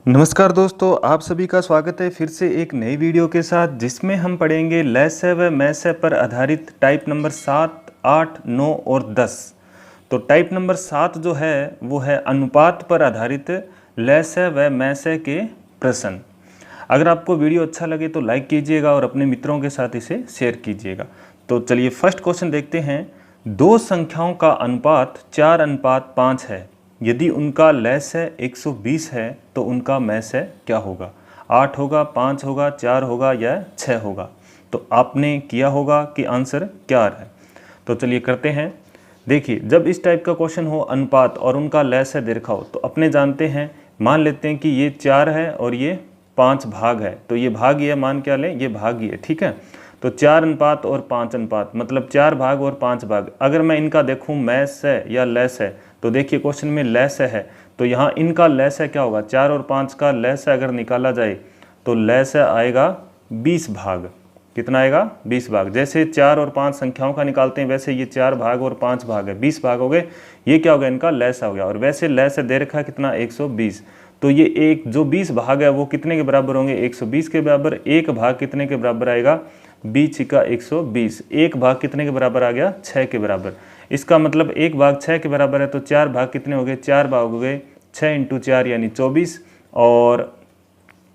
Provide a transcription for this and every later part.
नमस्कार दोस्तों, आप सभी का स्वागत है फिर से एक नई वीडियो के साथ जिसमें हम पढ़ेंगे लैसे व मैसे पर आधारित टाइप नंबर 7, 8, 9 और 10। तो टाइप नंबर 7 जो है वो है अनुपात पर आधारित लैसे व मैसे के प्रश्न। अगर आपको वीडियो अच्छा लगे तो लाइक कीजिएगा और अपने मित्रों के साथ इसे शेयर कीजिएगा। तो चलिए फर्स्ट क्वेश्चन देखते हैं। दो संख्याओं का अनुपात 4:5 है। यदि उनका लैसे 120 है तो उनका मैसे क्या होगा? 8 होगा, 5 होगा, 4 होगा या 6 होगा? तो आपने किया होगा कि आंसर क्या है। तो चलिए करते हैं। देखिए, जब इस टाइप का क्वेश्चन हो अनुपात और उनका लैसे दे रखा हो तो अपने जानते हैं, मान लेते हैं कि ये 4 है और ये 5 भाग है। तो ये भाग ये मान क्या लें, ये भाग ये, ठीक है। तो 4 अनुपात और 5 अनुपात मतलब 4 भाग और 5 भाग। अगर मैं इनका देखूं मैस है या लेस है, तो देखिए क्वेश्चन में लेस है तो यहाँ इनका लेस है क्या होगा, 4 और 5 का लेस अगर निकाला जाए तो लेस आएगा 20 भाग। कितना आएगा? 20 भाग। जैसे 4 और 5 संख्याओं का निकालते हैं वैसे ये 4 भाग और 5 भाग है, 20 भाग हो गए। ये क्या हो गया, इनका लेस हो गया। और वैसे लेस दे रखा है कितना, 120। तो ये एक जो 20 भाग है वो कितने के बराबर होंगे, 120 के बराबर। एक भाग कितने के बराबर आएगा, 20 का 120। एक भाग कितने के बराबर आ गया, 6 के बराबर। इसका मतलब एक भाग 6 के बराबर है तो 4 भाग कितने हो गए, 4 भाग हो गए 6 × 4 यानी 24। और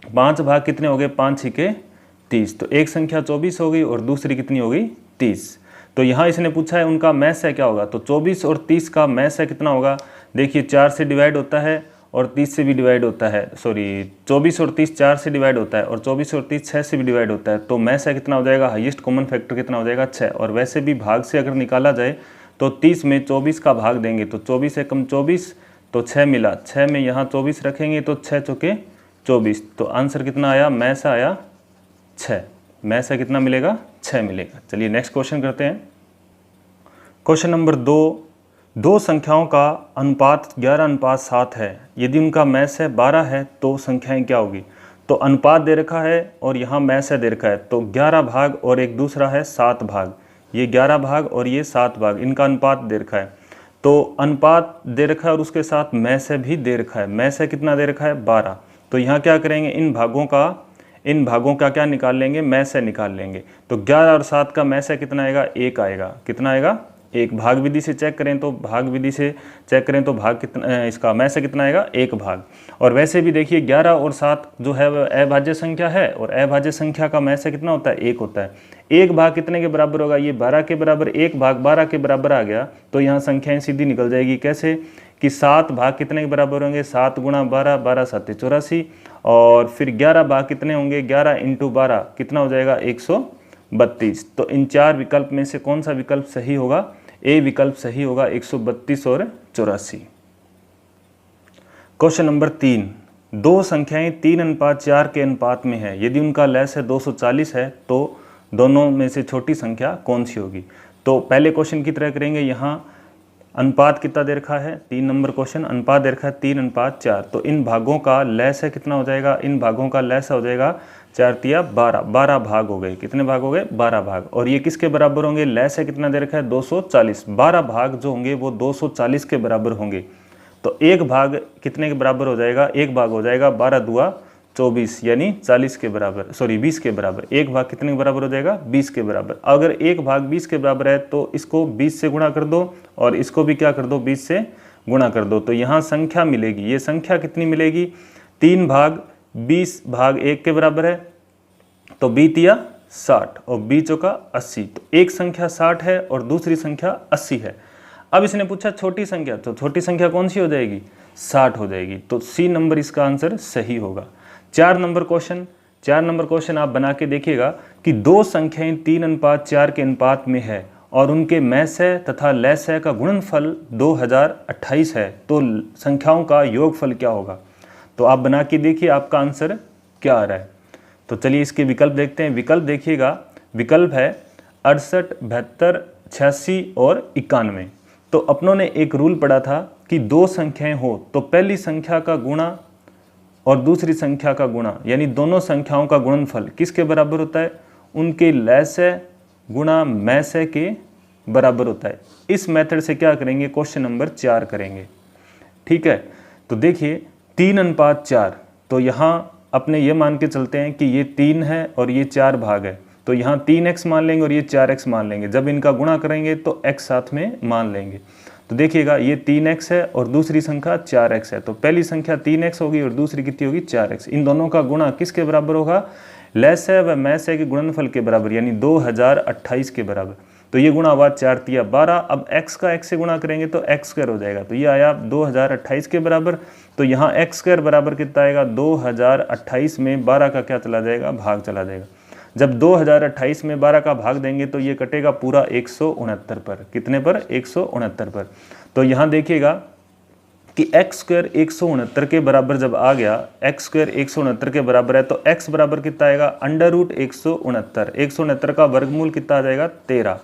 5 भाग कितने हो गए, 5 × 6 = 30। तो एक संख्या 24 हो गई और दूसरी कितनी हो गई, 30। तो यहाँ इसने पूछा है उनका मैस है क्या होगा। तो 24 और 30 का मैस है कितना होगा। देखिए 4 से डिवाइड होता है और 30 से भी डिवाइड होता है। सॉरी, 24 और 30 4 से डिवाइड होता है और 24 और 30 6 से भी डिवाइड होता है। तो मैस है कितना हो जाएगा, हाईएस्ट कॉमन फैक्टर कितना हो जाएगा, 6। और वैसे भी भाग से अगर निकाला जाए तो 30 में 24 का भाग देंगे तो 24 से कम 24 तो 6 मिला। 6 में यहाँ 24 रखेंगे तो 6 चौके 24। तो आंसर कितना आया, मैस आया 6। मैस कितना मिलेगा, 6 मिलेगा। चलिए नेक्स्ट क्वेश्चन करते हैं। Question number 2। दो संख्याओं का अनुपात 11:7 है। यदि उनका मैस है 12 है तो संख्याएं क्या होगी। तो अनुपात दे रखा है और यहाँ मैस है दे रखा है। तो 11 भाग और एक दूसरा है 7 भाग। ये 11 भाग और ये 7 भाग, इनका अनुपात दे रखा है। तो अनुपात दे रखा है और उसके साथ मैस भी दे रखा है। मैस कितना दे रखा है, 12। तो यहाँ क्या करेंगे, इन भागों का क्या निकाल लेंगे, मैस निकाल लेंगे। तो 11 और 7 का मैस कितना आएगा, 1 आएगा। कितना आएगा, एक। भाग विधि से चेक करें तो भाग कितना, इसका मैस कितना आएगा, 1 भाग। और वैसे भी देखिए 11 और 7 जो है वह अभाज्य संख्या है और अभाज्य संख्या का मैस कितना होता है, 1 होता है। 1 भाग कितने के बराबर होगा, ये 12 के बराबर। 1 भाग 12 के बराबर आ गया तो यहाँ संख्याएं सीधी निकल जाएगी। कैसे कि 7 भाग कितने के बराबर होंगे, 7 × 12, 12 × 7 = 84। और फिर 11 भाग कितने होंगे, 11 × 12 कितना हो जाएगा, 132। तो इन 4 विकल्प में से कौन सा विकल्प सही होगा, ए विकल्प सही होगा, 132 और 84। Question number 3। दो संख्याएं 3:4 के अनुपात में है। यदि उनका लैस 240 है तो दोनों में से छोटी संख्या कौन सी होगी। तो पहले क्वेश्चन की तरह करेंगे। यहाँ अनुपात कितना दे रखा है, 3 नंबर क्वेश्चन, अनुपात दे रखा है 3:4। तो इन भागों का लैस कितना हो जाएगा, इन भागों का लैस हो जाएगा 4 × 12, 12 भाग हो गए। कितने भाग हो गए, 12 भाग। और ये किसके बराबर होंगे, लैस कितना दे रखा है, 240। 12 भाग जो होंगे वो 240 के बराबर होंगे। तो एक भाग कितने के बराबर हो जाएगा, एक भाग हो जाएगा 12 × 2 = 24 यानी 40 के बराबर, सॉरी 20 के बराबर। एक भाग कितने के बराबर हो जाएगा, 20 के बराबर। अगर एक भाग 20 के बराबर है तो इसको 20 से गुणा कर दो और इसको भी क्या कर दो, 20 से गुणा कर दो। तो यहाँ संख्या मिलेगी, ये संख्या कितनी मिलेगी, 3 भाग 20 भाग 1 के बराबर है तो 20 × 60 और 20 × 80। तो एक संख्या 60 है और दूसरी संख्या 80 है। अब इसने पूछा छोटी संख्या, तो छोटी संख्या कौन सी हो जाएगी, 60 हो जाएगी। तो सी नंबर इसका आंसर सही होगा। 4 नंबर क्वेश्चन आप बना के देखिएगा कि दो संख्याएं 3:4 के अनुपात में है और उनके मैसे तथा लैसे का गुणनफल 2028 है तो संख्याओं का योगफल क्या होगा। तो आप बना के देखिए आपका आंसर क्या आ रहा है। तो चलिए इसके विकल्प देखते हैं। विकल्प देखिएगा, विकल्प है 68, 72, 86 और 91। तो अपनों ने एक रूल पढ़ा था कि दो संख्याएं हो तो पहली संख्या का गुणा और दूसरी संख्या का गुणा यानी दोनों संख्याओं का गुणनफल किसके बराबर होता है, उनके लैसे गुणा मैसे के बराबर होता है। इस मेथड से क्या करेंगे, क्वेश्चन नंबर 4 करेंगे। ठीक है, तो देखिए 3:4, तो यहाँ अपने ये मान के चलते हैं कि ये 3 है और ये 4 भाग है, तो यहाँ 3x मान लेंगे और ये 4x मान लेंगे। जब इनका गुणा करेंगे तो x साथ में मान लेंगे। तो देखिएगा ये 3x है और दूसरी संख्या 4x है, तो पहली संख्या 3x होगी और दूसरी कितनी होगी 4x। इन दोनों का गुणा किसके बराबर होगा? लैस है व मैस है के गुणनफल के बराबर, यानी 2028 के बराबर। तो ये गुणा हुआ 4 तिया 12। अब x का x से गुणा करेंगे तो x स्क्वायर हो जाएगा, तो ये आया 2028 के बराबर। तो यहाँ x स्क्वायर बराबर कितना आएगा? 2028 में 12 का क्या चला जाएगा? भाग चला जाएगा। जब 2028 में 12 का भाग देंगे तो ये कटेगा पूरा 169 पर। कितने पर? 169 पर। तो यहाँ देखिएगा कि x स्क्वायर 169 के बराबर जब आ गया, x स्क्वायर 169 के बराबर है, तो x बराबर कितना आएगा? Under root 169। 169 का वर्गमूल कितना आ जाएगा? 13।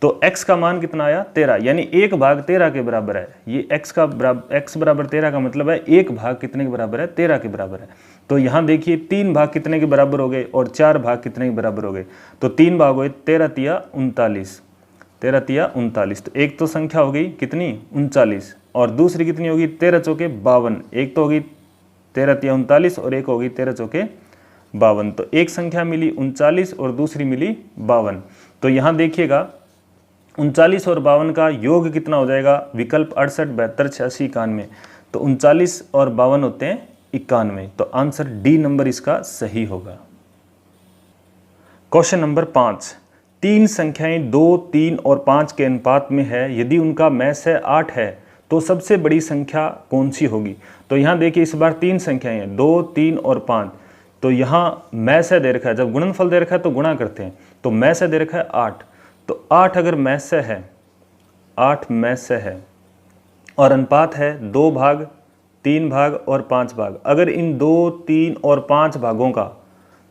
तो x का मान कितना आया? 13, यानी 1 भाग 13 के बराबर है। ये x बराबर 13 का मतलब है 1 भाग कितने के बराबर है? 13 के बराबर है। तो यहाँ देखिए 3 भाग कितने के बराबर हो गए और 4 भाग कितने के बराबर हो गए? तो 3 भाग हुए 13 तिया 39। 13 तिया 39। तो एक तो संख्या हो गई कितनी? 39, और दूसरी कितनी होगी? 13 चौके 52। एक तो होगी 13 तिया 39 और एक होगी 13 चौके 52। तो एक संख्या मिली 39 और दूसरी मिली 52। तो यहाँ देखिएगा 39 और 52 का योग कितना हो जाएगा? विकल्प 68, 72, 86, 91। तो 39 और 52 होते हैं 91। तो आंसर डी नंबर इसका सही होगा। क्वेश्चन नंबर 5, 3 संख्याएं 2, 3 और 5 के अनुपात में है। यदि उनका मैस है 8 है तो सबसे बड़ी संख्या कौन सी होगी? तो यहाँ देखिए इस बार 3 संख्याएं हैं, 2, 3 और 5। तो यहाँ मैस है दे रखा है, जब गुणनफल दे रखा है तो गुणा करते हैं। तो मैस है दे रखा है 8, तो 8 अगर मैस है, 8 मैस है और अनुपात है 2 भाग, 3 भाग और 5 भाग। अगर इन 2, 3 और 5 भागों का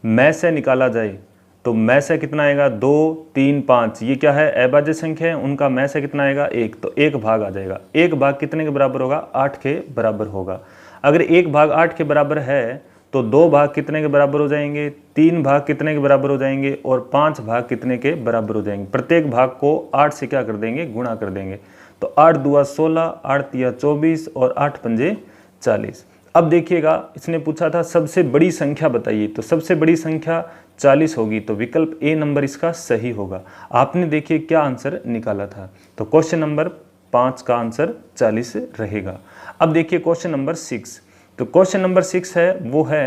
मैस निकाला जाए तो मैस कितना आएगा? 2, 3, 5। ये क्या है? अभाज्य संख्या है, उनका मैस कितना आएगा? 1। तो 1 भाग आ जाएगा। 1 भाग कितने के बराबर होगा? 8 के बराबर होगा। अगर 1 भाग 8 के बराबर है तो 2 भाग कितने के बराबर हो जाएंगे? 3 भाग कितने के बराबर हो जाएंगे? और 5 भाग कितने के बराबर हो जाएंगे? प्रत्येक भाग को 8 से क्या कर देंगे? गुणा कर देंगे। तो 8 दूआ 16, 8 तिया 24 और 8 पंजे 40। अब देखिएगा इसने पूछा था सबसे बड़ी संख्या बताइए, तो सबसे बड़ी संख्या 40 होगी। तो विकल्प ए नंबर इसका सही होगा। आपने देखिए क्या आंसर निकाला था। तो क्वेश्चन नंबर 5 का आंसर 40 रहेगा। अब देखिए क्वेश्चन नंबर 6। तो क्वेश्चन नंबर 6 है वो है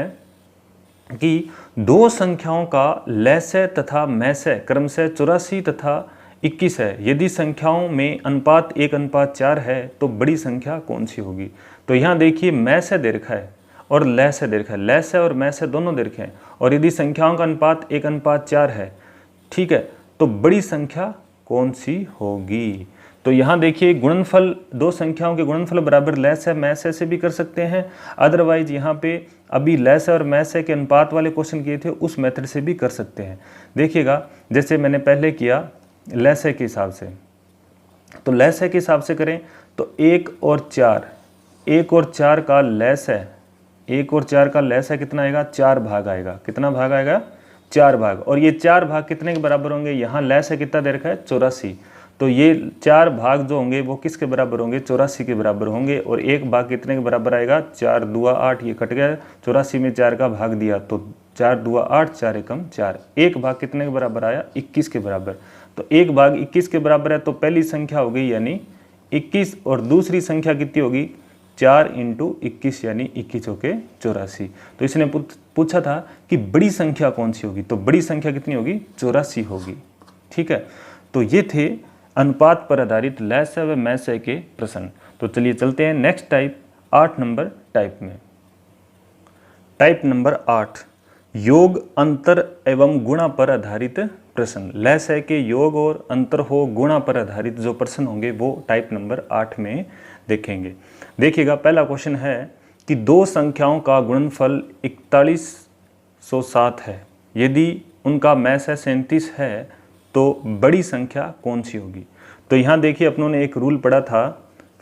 कि 2 संख्याओं का लैसे तथा मैसे क्रमशः 84 तथा 21 है। यदि संख्याओं में अनुपात 1:4 है तो बड़ी संख्या कौन सी होगी? तो यहाँ देखिए मैसे दे रखा है और लैसे दे रखा है, लैसे और मैसे दोनों दे रखे हैं, और यदि संख्याओं का अनुपात 1:4 है, ठीक है, तो बड़ी संख्या कौन सी होगी? तो यहाँ देखिए गुणनफल, 2 संख्याओं के गुणनफल बराबर लैस है मैस है से भी कर सकते हैं। अदरवाइज यहाँ पे अभी लैस है और मैस है के अनुपात वाले क्वेश्चन किए थे उस मेथड से भी कर सकते हैं। देखिएगा जैसे मैंने पहले किया लैस है के हिसाब से, तो लैस है के हिसाब से करें तो 1 और 4, 1 और 4 का लैस है, 1 और 4 का लैस है कितना आएगा? 4 भाग आएगा। कितना भाग आएगा? 4 भाग। और ये 4 भाग कितने के बराबर होंगे? यहाँ लैस है कितना दे रखा है? 84। तो ये 4 भाग जो होंगे वो किसके बराबर होंगे? 84 के बराबर होंगे। और 1 भाग कितने के बराबर आएगा? 4 दूआ 8, ये कट गया, 84 में 4 का भाग दिया तो 4 दूआ 8, 4 एकम 4। 1 भाग कितने के बराबर आया? 21 के बराबर। तो 1 भाग 21 के बराबर है, तो पहली संख्या हो गई यानी 21, और दूसरी संख्या कितनी होगी? 4 × 21 यानी 21 चौके 84। तो इसने पूछा था कि बड़ी संख्या कौन सी होगी, तो बड़ी संख्या कितनी होगी? 84 होगी। ठीक है, तो ये थे अनुपात पर आधारित लैस व मैस के प्रश्न। तो चलिए चलते हैं नेक्स्ट टाइप, 8 नंबर टाइप में। टाइप नंबर 8, योग, अंतर एवं गुणा पर आधारित प्रश्न। लैस के योग और अंतर हो गुणा पर आधारित जो प्रश्न होंगे वो टाइप नंबर 8 में देखेंगे। देखिएगा पहला क्वेश्चन है कि 2 संख्याओं का गुणनफल 4107 है। यदि उनका मैस 37 है तो बड़ी संख्या कौन सी होगी? तो यहाँ देखिए अपनों ने एक रूल पढ़ा था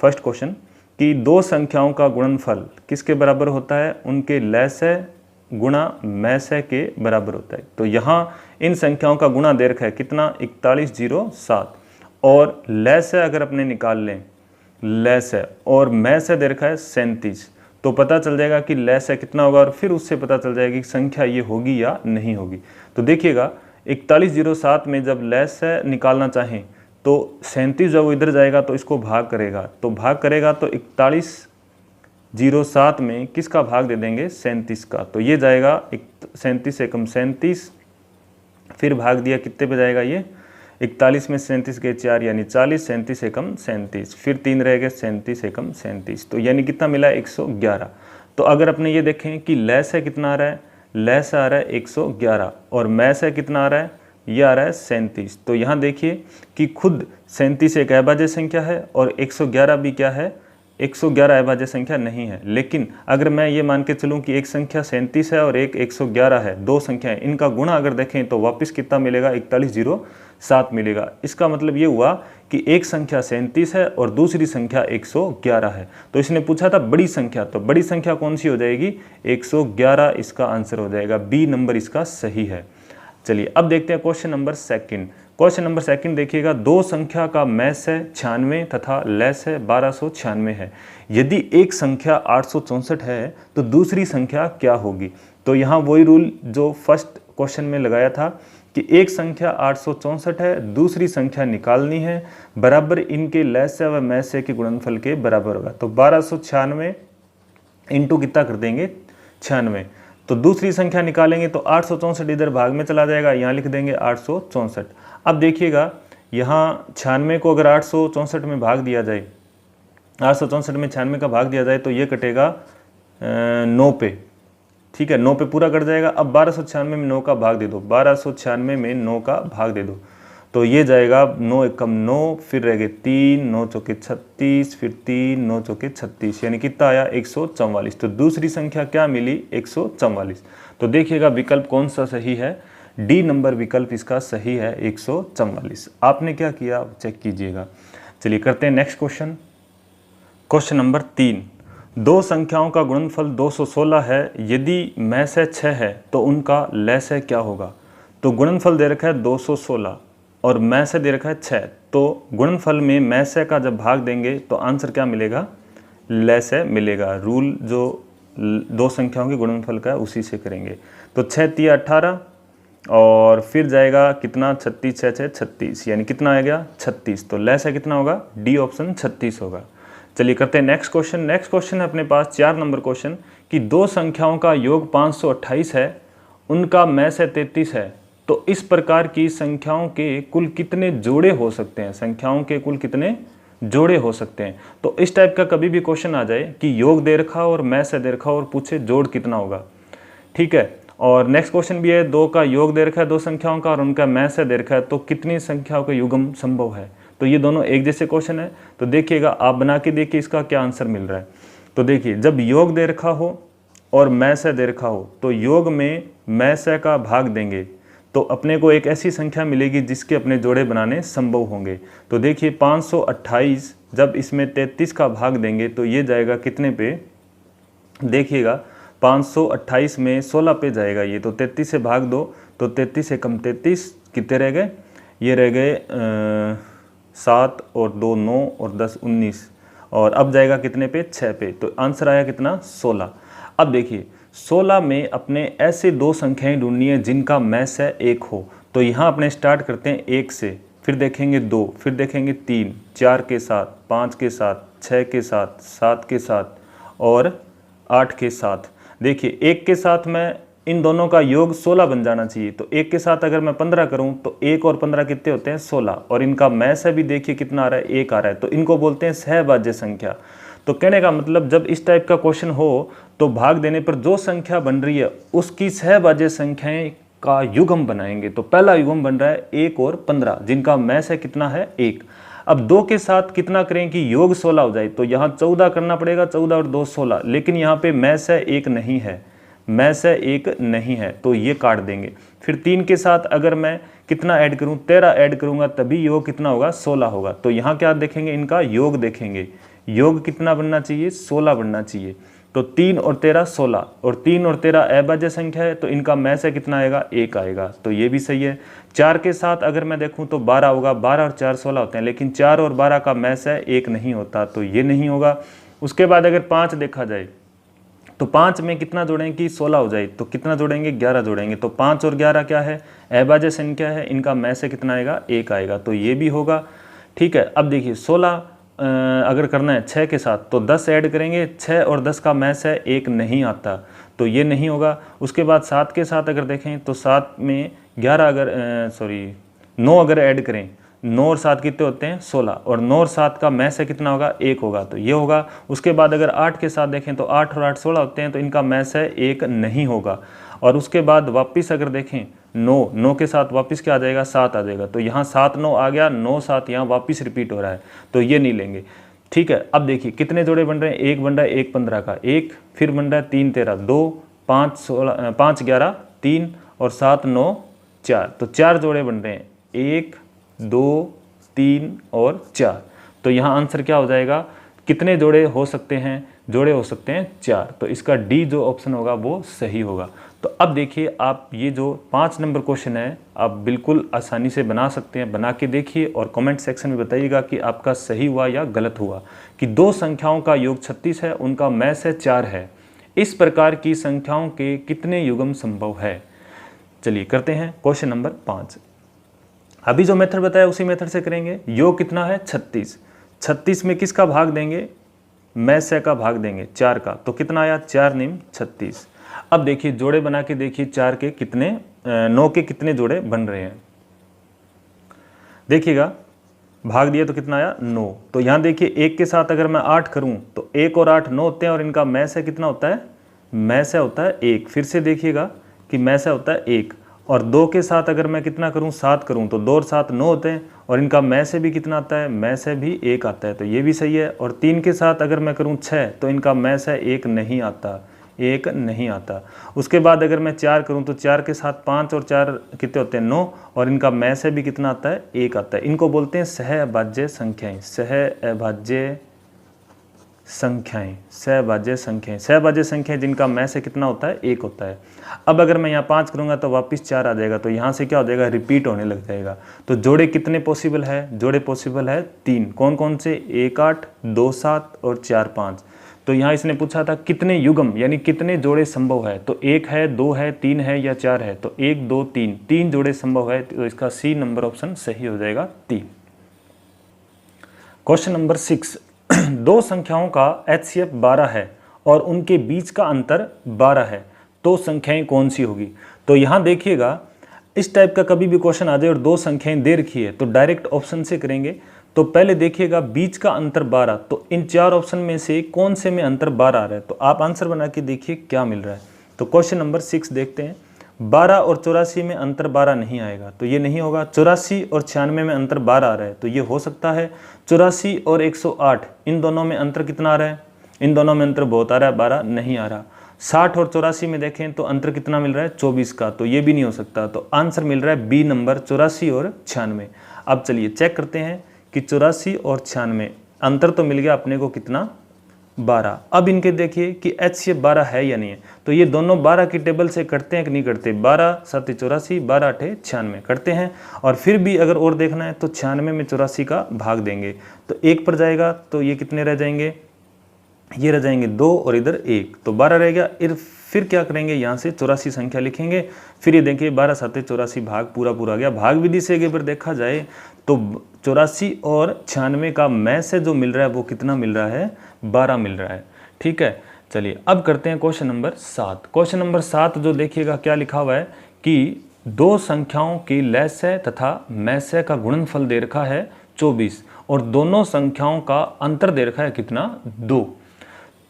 फर्स्ट क्वेश्चन कि 2 संख्याओं का गुणनफल किसके बराबर होता है? उनके लैसे गुणा मैसे के बराबर होता है। तो यहाँ इन संख्याओं का गुणा दे रखा है कितना? 4107, और लैसे अगर अपने निकाल लें लैसे और मैसे दे रखा है 37, तो पता चल जाएगा कि लेस है कितना होगा, और फिर उससे पता चल जाएगा कि संख्या ये होगी या नहीं होगी। तो देखिएगा 4107 में जब लेस है निकालना चाहें तो 37 जब वो इधर जाएगा तो इसको भाग करेगा, तो भाग करेगा तो 4107 में किसका भाग दे देंगे, 37 का। तो ये जाएगा 37 एकम 37, फिर भाग दिया कितने पे जाएगा ये, 41 में 37 के 4 यानी 40, 37 एकम 37, फिर 3 रह गए 37 एकम 37, तो यानी कितना मिला 111। तो अगर अपने ये देखें कि लेस है कितना आ रहा है, लेस आ रहा है 111 और मैस है कितना आ रहा है, ये आ रहा है 37। तो यहाँ देखिए कि खुद 37 एक अभाज्य संख्या है और 111 भी क्या है, 111 अभाज्य संख्या नहीं है। लेकिन अगर मैं ये मान के चलूँ कि एक संख्या 37 है और एक 111 है, दो संख्याएं, इनका गुणा अगर देखें तो वापस कितना मिलेगा, 4107 मिलेगा। इसका मतलब ये हुआ कि एक संख्या 37 है और दूसरी संख्या 111 है। तो इसने पूछा था बड़ी संख्या, तो बड़ी संख्या कौन सी हो जाएगी, 111 इसका आंसर हो जाएगा, बी नंबर इसका सही है। चलिए अब देखते हैं question number second. Question number second देखिएगा, दो संख्या का मैस है 96 तथा लेस है 1296 है। यदि एक संख्या 864 है तो दूसरी संख्या क्या होगी। तो यहाँ वही रूल जो फर्स्ट क्वेश्चन में लगाया था कि एक संख्या 864 है, दूसरी संख्या निकालनी है, बराबर इनके लेस है व मैस है के गुणनफल के बराबर होगा। तो 1296 इंटू कितना कर देंगे, 96। तो दूसरी संख्या निकालेंगे तो 864 इधर भाग में चला जाएगा, यहाँ लिख देंगे 864। अब देखिएगा यहाँ 96 को अगर 864 में भाग दिया जाए, 864 में 96 का भाग दिया जाए तो ये कटेगा 9 पे, ठीक है, 9 पे पूरा कट जाएगा। अब 1296 में 9 का भाग दे दो, 1296 में 9 का भाग दे दो, तो ये जाएगा 9 एकम 9, फिर रह गए 3, 9 चौके 36, फिर 3, 9 चौके 36, यानी कितना आया 144। तो दूसरी संख्या क्या मिली, 144। तो देखिएगा विकल्प कौन सा सही है, डी नंबर विकल्प इसका सही है, 144। आपने क्या किया चेक कीजिएगा। चलिए करते हैं नेक्स्ट क्वेश्चन। क्वेश्चन नंबर 3, दो संख्याओं का गुणनफल 216 है, यदि मैस है 6 है तो उनका लेस है क्या होगा। तो गुणनफल दे रखा है 216 और मैस है दे रखा है 6, तो गुणनफल में मैस है का जब भाग देंगे तो आंसर क्या मिलेगा, लेस है मिलेगा। रूल जो दो संख्याओं के गुणनफल का है उसी से करेंगे। तो 6 3 18 और फिर जाएगा कितना, 36 6 6 36, यानी कितना आ गया 36। तो लेस है कितना होगा, डी ऑप्शन 36 होगा। चलिए करते हैं नेक्स्ट क्वेश्चन। नेक्स्ट क्वेश्चन है अपने पास 4 नंबर क्वेश्चन कि दो संख्याओं का योग 528 है, उनका मैस है 33 है, तो इस प्रकार की संख्याओं के कुल कितने जोड़े हो सकते हैं, संख्याओं के कुल कितने जोड़े हो सकते हैं। तो इस टाइप का कभी भी क्वेश्चन आ जाए कि योग दे रखा और मैस है दे रखा और पूछे जोड़ कितना होगा, ठीक है। और नेक्स्ट क्वेश्चन भी है, दो का योग दे रखा है दो संख्याओं का और उनका मैस है दे रखा है, तो कितनी संख्याओं का युग्म संभव है। तो ये दोनों एक जैसे क्वेश्चन है, तो देखिएगा आप बना के देखिए इसका क्या आंसर मिल रहा है। तो देखिए जब योग दे रखा हो और मैस है दे रखा हो तो योग में मैस है का भाग देंगे तो अपने को एक ऐसी संख्या मिलेगी जिसके अपने जोड़े बनाने संभव होंगे। तो देखिए 528 जब इसमें 33 का भाग देंगे तो ये जाएगा कितने पे, देखिएगा 528 में 16 पे जाएगा ये, तो 33 से भाग दो तो 33 से कम 33, कितने रह गए, ये रह गए 7 और 2 9 और 10 19, और अब जाएगा कितने पे, 6 पे। तो आंसर आया कितना, 16। अब देखिए 16 में अपने ऐसे दो संख्याएं ढूंढनी है जिनका मैस है 1 हो। तो यहाँ अपने स्टार्ट करते हैं 1 से, फिर देखेंगे 2, फिर देखेंगे 3, 4 के साथ, 5 के साथ, 6 के साथ, 7 के साथ और 8 के साथ। देखिए 1 के साथ मैं इन दोनों का योग 16 बन जाना चाहिए, तो 1 के साथ अगर मैं 15 करूं तो 1 और 15 कितने होते हैं, 16, और इनका मैस है भी देखिए कितना आ रहा है, 1 आ रहा है, तो इनको बोलते हैं सहभाज्य संख्या। तो कहने का मतलब जब इस टाइप का क्वेश्चन हो तो भाग देने पर जो संख्या बन रही है उसकी सहभाज्य संख्याएं का युग्म बनाएंगे। तो पहला युग्म बन रहा है 1 और 15 जिनका मैस है कितना है, 1। अब 2 के साथ कितना करें कि योग 16 हो जाए, तो यहाँ 14 करना पड़ेगा, 14 और 2 16, लेकिन यहाँ पे मैस है 1 नहीं है, मैस है 1 नहीं है, तो ये काट देंगे। फिर 3 के साथ अगर मैं कितना ऐड करूं, 13 ऐड करूंगा तभी योग कितना होगा, 16 होगा। तो यहाँ क्या देखेंगे, इनका योग देखेंगे, योग कितना बनना चाहिए, 16 बनना चाहिए। तो 3 और 13 16, और 3 और 13 अभाज्य संख्या है तो इनका मैस है कितना आएगा, 1 आएगा, तो ये भी सही है। 4 के साथ अगर मैं देखूं तो 12 होगा, 12 और 4 16 होते हैं, लेकिन 4 और 12 का मैस है 1 नहीं होता, तो ये नहीं होगा। उसके बाद अगर 5 देखा जाए तो 5 में कितना जोड़ेंगे कि 16 हो जाए, तो कितना जोड़ेंगे 11 जोड़ेंगे। तो 5 और 11 क्या है, अभाज्य संख्या है, इनका में से कितना आएगा 1 आएगा, तो ये भी होगा। ठीक है, अब देखिए 16 अगर करना है 6 के साथ तो 10 ऐड करेंगे, 6 और 10 का में से 1 नहीं आता, तो ये नहीं होगा। उसके बाद 7 के साथ अगर देखें तो 7 में 11 अगर 9 अगर ऐड करें, 9 और 7 कितने होते हैं 16, और 9 और 7 का में से कितना होगा 1 होगा, तो ये होगा। उसके बाद अगर 8 के साथ देखें तो 8 और 8 16 होते हैं, तो इनका में से 1 नहीं होगा। और उसके बाद वापस अगर देखें 9 के साथ वापस क्या आ जाएगा 7 आ जाएगा, तो यहाँ 7 9 आ गया, 9 7 यहाँ वापस रिपीट हो रहा है, तो ये नहीं लेंगे। ठीक है, अब देखिए कितने जोड़े बन रहे हैं, एक बन रहा है 1 15 का, एक फिर बन रहा है 3 13, 2 5 16 5 11 3 और 7 9 4, तो 4 जोड़े बन रहे हैं, 1 2 3 और 4। तो यहाँ आंसर क्या हो जाएगा, कितने जोड़े हो सकते हैं, जोड़े हो सकते हैं 4, तो इसका डी जो ऑप्शन होगा वो सही होगा। तो अब देखिए आप ये जो 5 नंबर क्वेश्चन है आप बिल्कुल आसानी से बना सकते हैं, बना के देखिए और कमेंट सेक्शन में बताइएगा कि आपका सही हुआ या गलत हुआ। कि दो संख्याओं का योग 36 है, उनका में से 4 है, इस प्रकार की संख्याओं के कितने युग्म संभव है। चलिए करते हैं क्वेश्चन नंबर 5। अभी जो मेथड बताया उसी मेथड से करेंगे। योग कितना है 36, 36 में किसका भाग देंगे, में से का भाग देंगे 4 का, तो कितना आया 4 निम 36। अब देखिए जोड़े बना के देखिए 4 के कितने 9 के कितने जोड़े बन रहे हैं, देखिएगा भाग दिया तो कितना आया 9। तो यहाँ देखिए 1 के साथ अगर मैं 8 करूँ तो 1 और 8 9 होते हैं, और इनका में से कितना होता है, में से होता है 1। फिर से देखिएगा कि में से होता है 1, और 2 के साथ अगर मैं कितना करूं 7 करूं तो 2 और 7 9 होते हैं, और इनका में से भी कितना आता है, में से भी 1 आता है, तो ये भी सही है। और 3 के साथ अगर मैं करूं 6 तो इनका में से 1 नहीं आता, 1 नहीं आता। उसके बाद अगर मैं 4 करूं तो 4 के साथ 5 और 4 कितने होते हैं 9, और इनका में से भी कितना आता है 1 आता है। इनको बोलते हैं सहअभाज्य संख्याएं, सहअभाज्य संख्याएं, सहभाज्य संख्याएं, सहभाज्य संख्याएं जिनका में से कितना होता है 1 होता है। अब अगर मैं यहाँ 5 करूँगा तो वापस 4 आ जाएगा, तो यहाँ से क्या हो जाएगा रिपीट होने लग जाएगा। तो जोड़े कितने पॉसिबल है, जोड़े पॉसिबल है 3, कौन कौन से, 1 8 2 7 और 4 5। तो यहाँ इसने पूछा था कितने युग्म यानी कितने जोड़े संभव है, तो 1 है 2 है 3 है या 4 है, तो 1 2 3, 3 जोड़े संभव है, तो इसका सी नंबर ऑप्शन सही हो जाएगा 3। क्वेश्चन नंबर 6, दो संख्याओं का HCF 12 है और उनके बीच का अंतर 12 है, तो संख्याएं कौन सी होगी। तो यहाँ देखिएगा इस टाइप का कभी भी क्वेश्चन आ जाए और दो संख्याएं दे रखी है तो डायरेक्ट ऑप्शन से करेंगे। तो पहले देखिएगा बीच का अंतर 12, तो इन 4 ऑप्शन में से कौन से में अंतर 12 आ रहा है, तो आप आंसर बना के देखिए क्या मिल रहा है। तो क्वेश्चन नंबर 6 देखते हैं। 12 और 84 में अंतर 12 नहीं आएगा, तो ये नहीं होगा। 84 और 96 में अंतर 12 आ रहा है, तो ये हो सकता है। 84 और 108 इन दोनों में अंतर कितना आ रहा है, इन दोनों में अंतर बहुत आ रहा है, 12 नहीं आ रहा। 60 और 84 में देखें तो अंतर कितना मिल रहा है 24 का, तो ये भी नहीं हो सकता। तो आंसर मिल रहा है बी नंबर 84 और 96। अब चलिए चेक करते हैं कि 84 और 96 अंतर तो मिल गया अपने को कितना 12। अब इनके देखिए कि HCF 12 है या नहीं है, तो ये दोनों 12 की टेबल से करते हैं कि नहीं करते, 12 7 84 12 8 96 करते हैं। और फिर भी अगर और देखना है तो 96 में 84 का भाग देंगे तो 1 पर जाएगा, तो ये कितने रह जाएंगे, ये रह जाएंगे 2 और इधर 1, तो 12 रह गया। फिर क्या करेंगे, यहाँ से 84 संख्या लिखेंगे। फिर ये देखिए 12 7 84 भाग पूरा आ गया। भाग विधि से अगर देखा जाए तो 84 और 96 का में से जो मिल रहा है वो कितना मिल रहा है 12 मिल रहा है। ठीक है, चलिए अब करते हैं क्वेश्चन नंबर 7। क्वेश्चन नंबर 7 जो देखिएगा क्या लिखा हुआ है कि दो संख्याओं की लसागु तथा में का गुणनफल दे रखा है 24 और दोनों संख्याओं का अंतर दे रखा है कितना 2,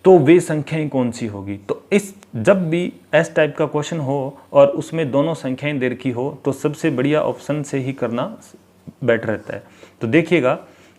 तो वे संख्याएं कौन सी होगी। तो इस जब भी एस टाइप का क्वेश्चन हो और उसमें दोनों संख्याएं दे रखी हो तो सबसे बढ़िया ऑप्शन से ही करना बेटर रहता है। तो देखिएगा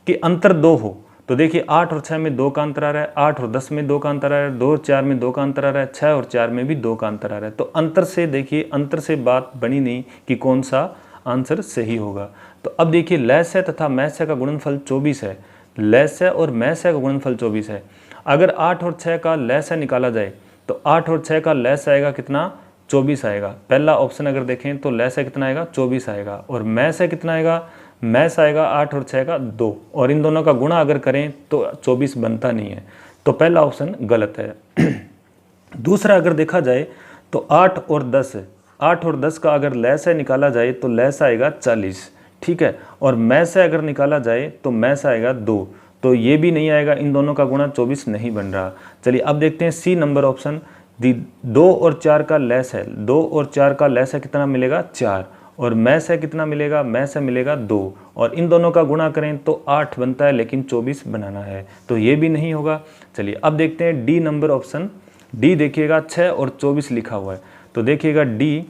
कि अंतर 2 हो, तो देखिए 8 और 6 में 2 का अंतर आ रहा है, 8 और 10 में 2 का अंतर आ रहा है, 2 और 4 में 2 का अंतर आ रहा है, 6 और 4 में भी 2 का अंतर आ रहा है। तो अंतर से देखिए, अंतर से बात बनी नहीं कि कौन सा आंसर सही होगा। तो अब देखिए लसागु तथा में का गुणनफल 24 है, लसागु और में का गुणनफल 24 है। अगर 8 और 6 का लसागु निकाला जाए तो 8 और 6 का लसागु आएगा कितना 24 आएगा। पहला ऑप्शन अगर देखें तो लसागु कितना आएगा 24 आएगा, और में कितना आएगा, में आएगा 8 और 6 का 2, और इन दोनों का गुणा अगर करें तो 24 बनता नहीं है, तो पहला ऑप्शन गलत है। दूसरा अगर देखा जाए तो 8 और 10 है, 8 और 10 का अगर लैस निकाला जाए तो लैस आएगा 40, ठीक है। और मैस अगर निकाला जाए तो मैस आएगा 2, तो ये भी नहीं आएगा, इन दोनों का गुणा 24 नहीं बन रहा। चलिए अब देखते हैं सी नंबर ऑप्शन। 2 और 4 का लैस है, 2 और 4 का लैस है कितना मिलेगा 4, और मैस है कितना मिलेगा, मैस है मिलेगा 2, और इन दोनों का गुणा करें तो 8 बनता है, लेकिन 24 बनाना है, तो ये भी नहीं होगा। चलिए अब देखते हैं डी नंबर ऑप्शन। डी देखिएगा 6 और 24 लिखा हुआ है, तो देखिएगा डी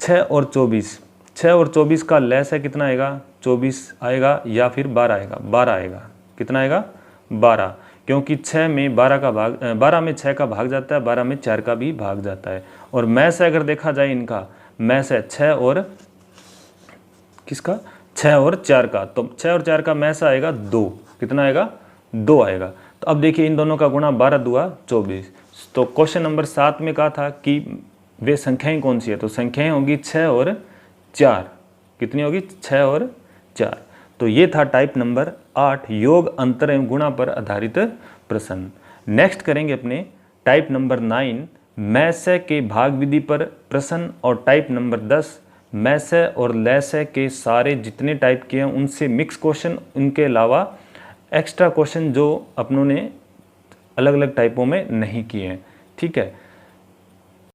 6 और 24, 6 और 24 का लैस है कितना आएगा 24 आएगा, या फिर 12 आएगा, 12 आएगा, कितना आएगा 12, क्योंकि 6 में 12 का भाग 12 में 6 का भाग जाता है, 12 में 4 का भी भाग जाता है। और मैस अगर देखा जाए इनका, मैस है 6 और किसका 6 और 4 का, तो 6 और 4 का मैस आएगा 2, कितना आएगा 2 आएगा। तो अब देखिए इन दोनों का गुणा 12 दूआ 24। तो क्वेश्चन नंबर 7 में कहा था कि वे संख्याएं कौन सी है, तो संख्याएं होंगी 6 और 4, कितनी होगी 6 और 4। तो ये था टाइप नंबर 8 योग अंतर एवं गुणा पर आधारित प्रश्न। नेक्स्ट करेंगे अपने टाइप नंबर 9 मैसे के भाग विधि पर प्रश्न, और टाइप नंबर 10 मैसे और लैसे के सारे जितने टाइप के हैं उनसे मिक्स क्वेश्चन, उनके अलावा एक्स्ट्रा क्वेश्चन जो अपनों ने अलग अलग टाइपों में नहीं किए हैं, ठीक है।